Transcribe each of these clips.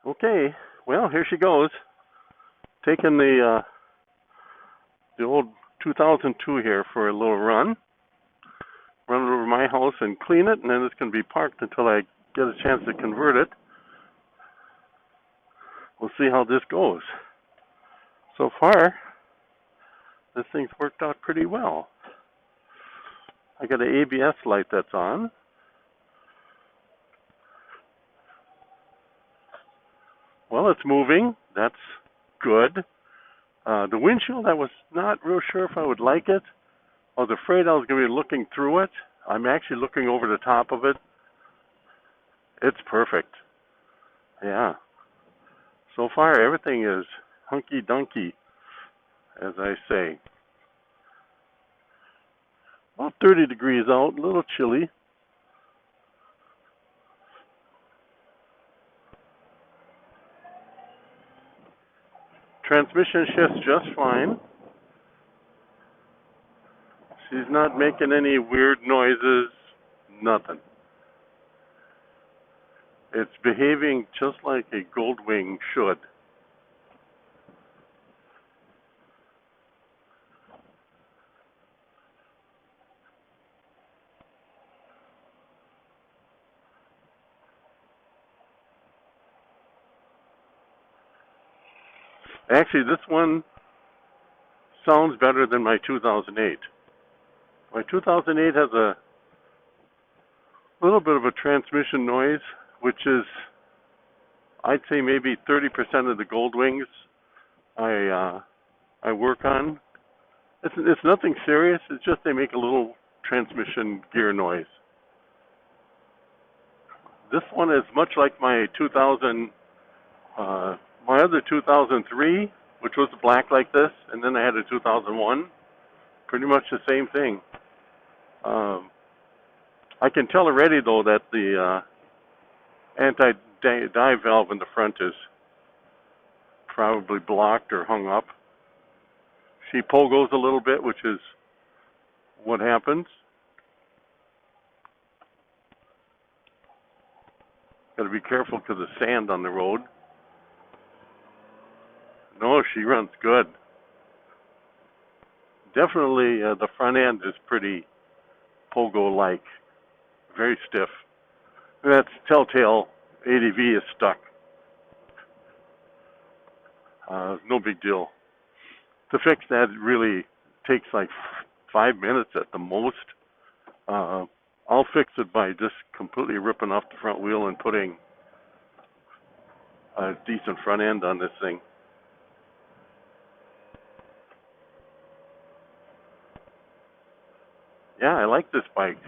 Okay, well, here she goes. Taking the old 2002 here for a little run. Run it over my house and clean it, and then it's going to be parked until I get a chance to convert it. We'll see how this goes. So far, this thing's worked out pretty well. I got an ABS light that's on. Well, it's moving. That's good. The windshield, I was not real sure if I would like it. I was afraid I was going to be looking through it. I'm actually looking over the top of it. It's perfect. Yeah. So far, everything is hunky-dunky, as I say. About 30 degrees out, a little chilly. Transmission shifts just fine. She's not making any weird noises, nothing. It's behaving just like a Goldwing should. Actually, this one sounds better than my 2008. My 2008 has a little bit of a transmission noise, which is, I'd say, maybe 30% of the Goldwings I work on. It's nothing serious. It's just they make a little transmission gear noise. This one is much like my 2000, my other 2003, which was black like this, and then I had a 2001. Pretty much the same thing. I can tell already, though, that the anti-dive valve in the front is probably blocked or hung up. She pogos a little bit, which is what happens. Got to be careful because of sand on the road. No, she runs good. Definitely, the front end is pretty pogo-like, very stiff. That's telltale. ADV is stuck. No big deal. To fix that, it really takes like 5 minutes at the most. I'll fix it by just completely ripping off the front wheel and putting a decent front end on this thing. Yeah, I like this bike.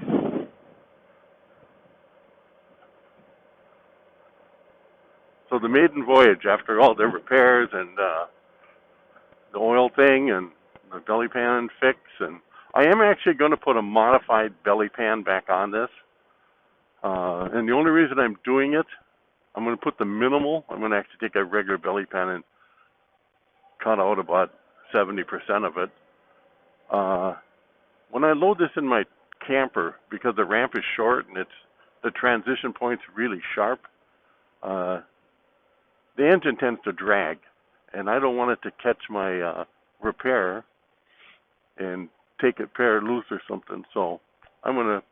So the Maiden Voyage, after all the repairs and the oil thing and the belly pan fix, and I am actually going to put a modified belly pan back on this. And the only reason I'm doing it, I'm going to put the minimal. I'm going to actually take a regular belly pan and cut out about 70% of it. When I load this in my camper, because the ramp is short and the transition point's really sharp, the engine tends to drag, and I don't want it to catch my repair and take it pair loose or something. So I'm going to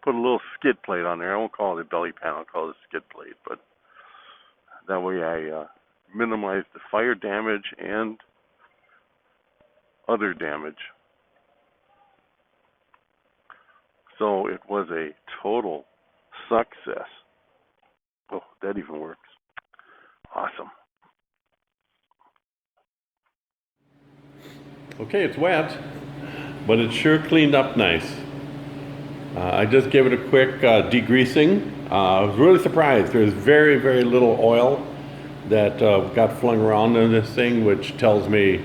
put a little skid plate on there. I won't call it a belly pan, I'll call it a skid plate, but that way I minimize the fire damage and other damage. So it was a total success. Oh, that even works. Awesome. Okay, it's wet, but it's sure cleaned up nice. I just gave it a quick degreasing. I was really surprised. There's very, very little oil that got flung around in this thing, which tells me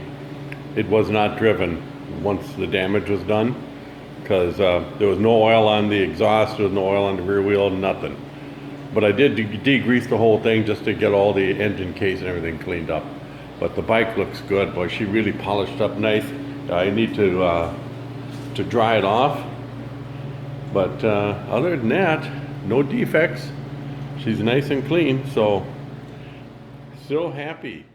it was not driven once the damage was done, because there was no oil on the exhaust, there was no oil on the rear wheel, nothing. But I did degrease the whole thing just to get all the engine case and everything cleaned up. But the bike looks good. Boy, she really polished up nice. I need to dry it off. But other than that, no defects. She's nice and clean. So So happy.